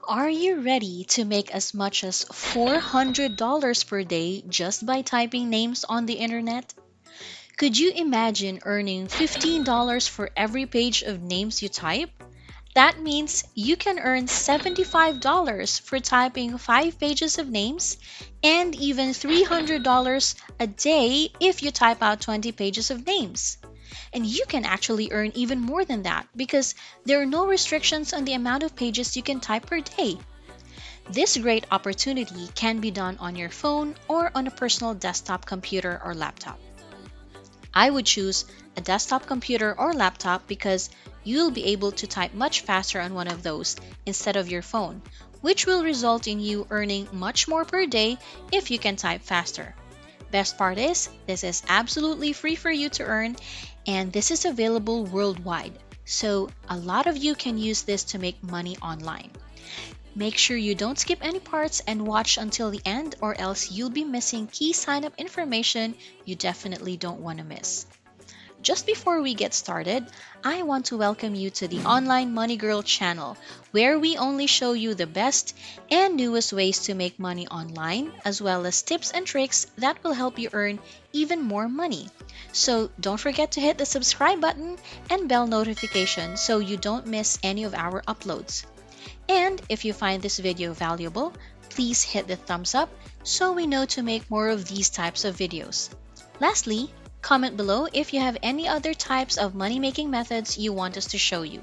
Are you ready to make as much as $400 per day just by typing names on the internet? Could you imagine earning $15 for every page of names you type? That means you can earn $75 for typing 5 pages of names and even $300 a day if you type out 20 pages of names. And you can actually earn even more than that because there are no restrictions on the amount of pages you can type per day. This great opportunity can be done on your phone or on a personal desktop computer or laptop. I would choose a desktop computer or laptop because you'll be able to type much faster on one of those instead of your phone, which will result in you earning much more per day if you can type faster. Best part is, this is absolutely free for you to earn, and this is available worldwide. So, a lot of you can use this to make money online. Make sure you don't skip any parts and watch until the end, or else you'll be missing key sign up information you definitely don't want to miss. Just before we get started, I want to welcome you to the Online Money Girl channel, where we only show you the best and newest ways to make money online, as well as tips and tricks that will help you earn even more money. So don't forget to hit the subscribe button and bell notification so you don't miss any of our uploads. And if you find this video valuable, please hit the thumbs up so we know to make more of these types of videos. Lastly, comment below if you have any other types of money-making methods you want us to show you.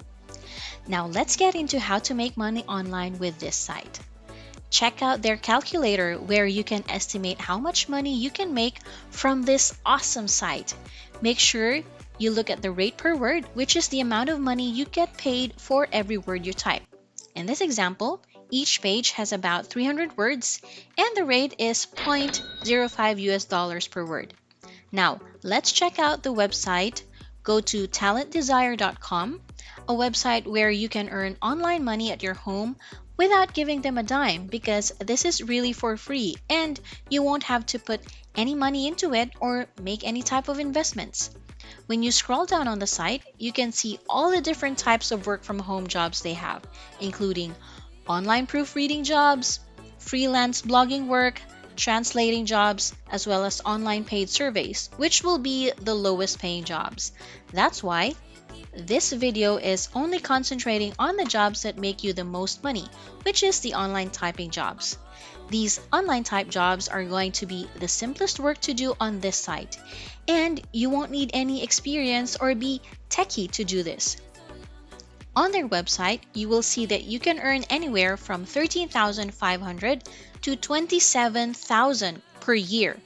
Now let's get into how to make money online with this site. Check out their calculator where you can estimate how much money you can make from this awesome site. Make sure you look at the rate per word, which is the amount of money you get paid for every word you type. In this example, each page has about 300 words and the rate is $0.05 per word. Now, let's check out the website. Go to talentdesire.com, a website where you can earn online money at your home without giving them a dime because this is really for free and you won't have to put any money into it or make any type of investments. When you scroll down on the site, you can see all the different types of work from home jobs they have, including online proofreading jobs, freelance blogging work, translating jobs, as well as online paid surveys, which will be the lowest paying jobs. That's why this video is only concentrating on the jobs that make you the most money, which is the online typing jobs. These online type jobs are going to be the simplest work to do on this site, and you won't need any experience or be techie to do this. On their website, you will see that you can earn anywhere from 13,500 to 27,000 per year,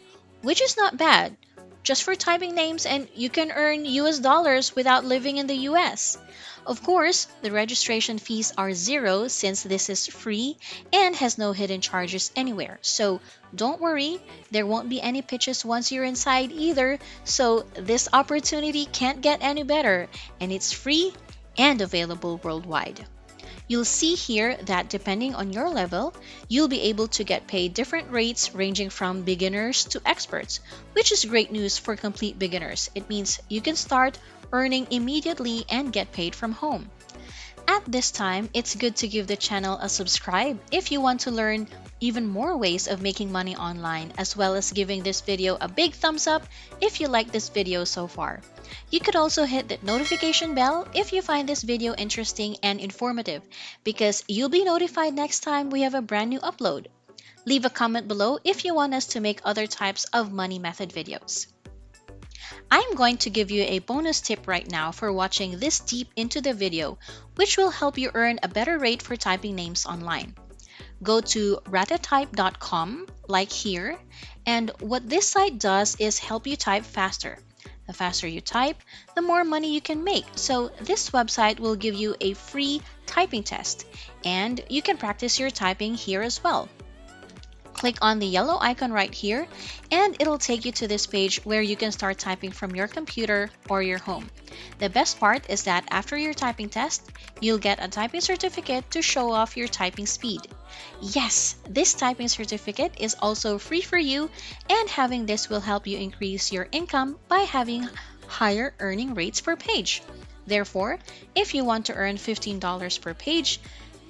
which is not bad. Just for typing names, and you can earn US dollars without living in the US. Of course, the registration fees are zero since this is free and has no hidden charges anywhere. So don't worry, there won't be any pitches once you're inside either. So this opportunity can't get any better, and it's free and available worldwide. You'll see here that depending on your level, you'll be able to get paid different rates ranging from beginners to experts, which is great news for complete beginners. It means you can start earning immediately and get paid from home. At this time, it's good to give the channel a subscribe if you want to learn even more ways of making money online, as well as giving this video a big thumbs up if you like this video so far. You could also hit the notification bell if you find this video interesting and informative, because you'll be notified next time we have a brand new upload. Leave a comment below if you want us to make other types of money method videos. I'm going to give you a bonus tip right now for watching this deep into the video, which will help you earn a better rate for typing names online. Go to ratatype.com like here, and what this site does is help you type faster. The faster you type, the more money you can make. So this website will give you a free typing test, and you can practice your typing here as well. Click on the yellow icon right here, and it'll take you to this page where you can start typing from your computer or your home. The best part is that after your typing test, you'll get a typing certificate to show off your typing speed. Yes, this typing certificate is also free for you, and having this will help you increase your income by having higher earning rates per page. Therefore, if you want to earn $15 per page,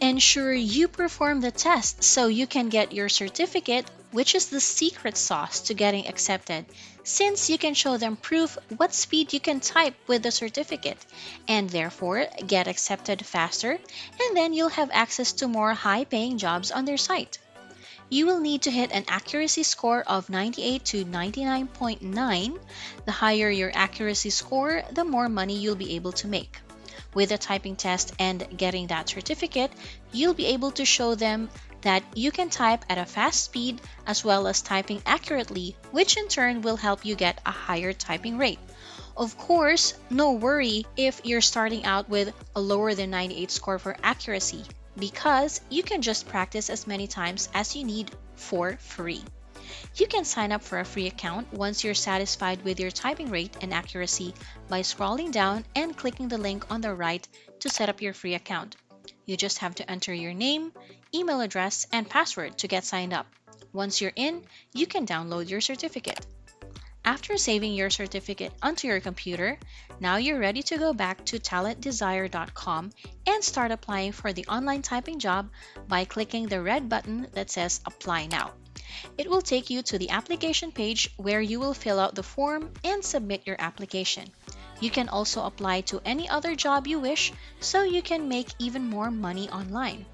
Ensure you perform the test so you can get your certificate, which is the secret sauce to getting accepted, since you can show them proof what speed you can type with the certificate, and therefore get accepted faster, and then you'll have access to more high paying jobs on their site. You will need to hit an accuracy score of 98 to 99.9. The higher your accuracy score, the more money you'll be able to make. With the typing test and getting that certificate, you'll be able to show them that you can type at a fast speed as well as typing accurately, which in turn will help you get a higher typing rate. Of course, no worry if you're starting out with a lower than 98 score for accuracy, because you can just practice as many times as you need for free. You can sign up for a free account once you're satisfied with your typing rate and accuracy by scrolling down and clicking the link on the right to set up your free account. You just have to enter your name, email address, and password to get signed up. Once you're in, you can download your certificate. After saving your certificate onto your computer, now you're ready to go back to talentdesire.com and start applying for the online typing job by clicking the red button that says Apply Now. It will take you to the application page where you will fill out the form and submit your application. You can also apply to any other job you wish so you can make even more money online.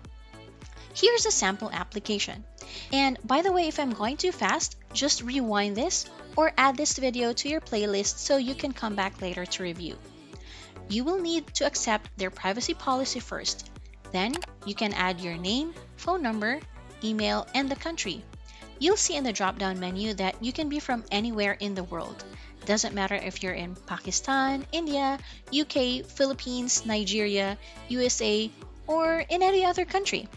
Here's a sample application. And by the way, if I'm going too fast, just rewind this or add this video to your playlist so you can come back later to review. You will need to accept their privacy policy first. Then you can add your name, phone number, email, and the country. You'll see in the drop-down menu that you can be from anywhere in the world. Doesn't matter if you're in Pakistan, India, UK, Philippines, Nigeria, USA, or in any other country.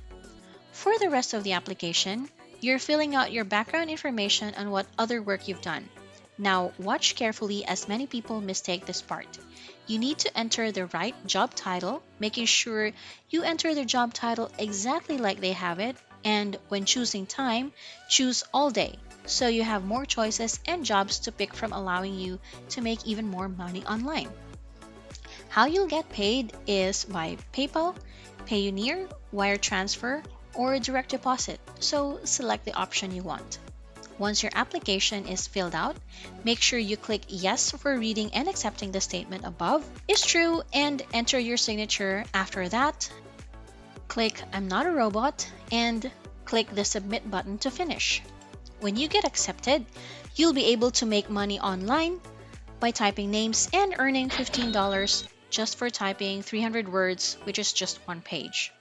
For the rest of the application, you're filling out your background information on what other work you've done. Now, watch carefully as many people mistake this part. You need to enter the right job title, making sure you enter the job title exactly like they have it, and when choosing time, choose all day so you have more choices and jobs to pick from, allowing you to make even more money online. How you'll get paid is by PayPal, Payoneer, wire transfer, or direct deposit, so select the option you want. Once your application is filled out, make sure you click yes for reading and accepting the statement above is true and enter your signature. After that, click I'm not a robot and click the submit button to finish. When you get accepted, you'll be able to make money online by typing names and earning $15 just for typing 300 words, which is just one page.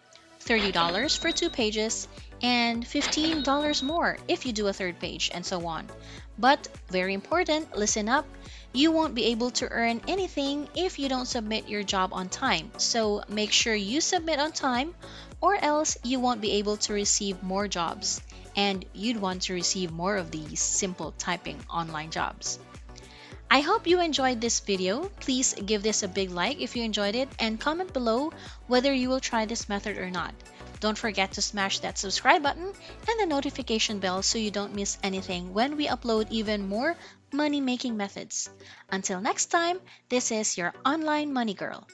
$30 for 2 pages, and $15 more if you do a third page, and so on. But, very important, listen up, you won't be able to earn anything if you don't submit your job on time. So make sure you submit on time, or else you won't be able to receive more jobs. And you'd want to receive more of these simple typing online jobs. I hope you enjoyed this video. Please give this a big like if you enjoyed it and comment below whether you will try this method or not. Don't forget to smash that subscribe button and the notification bell so you don't miss anything when we upload even more money-making methods. Until next time, this is your Online Money Girl.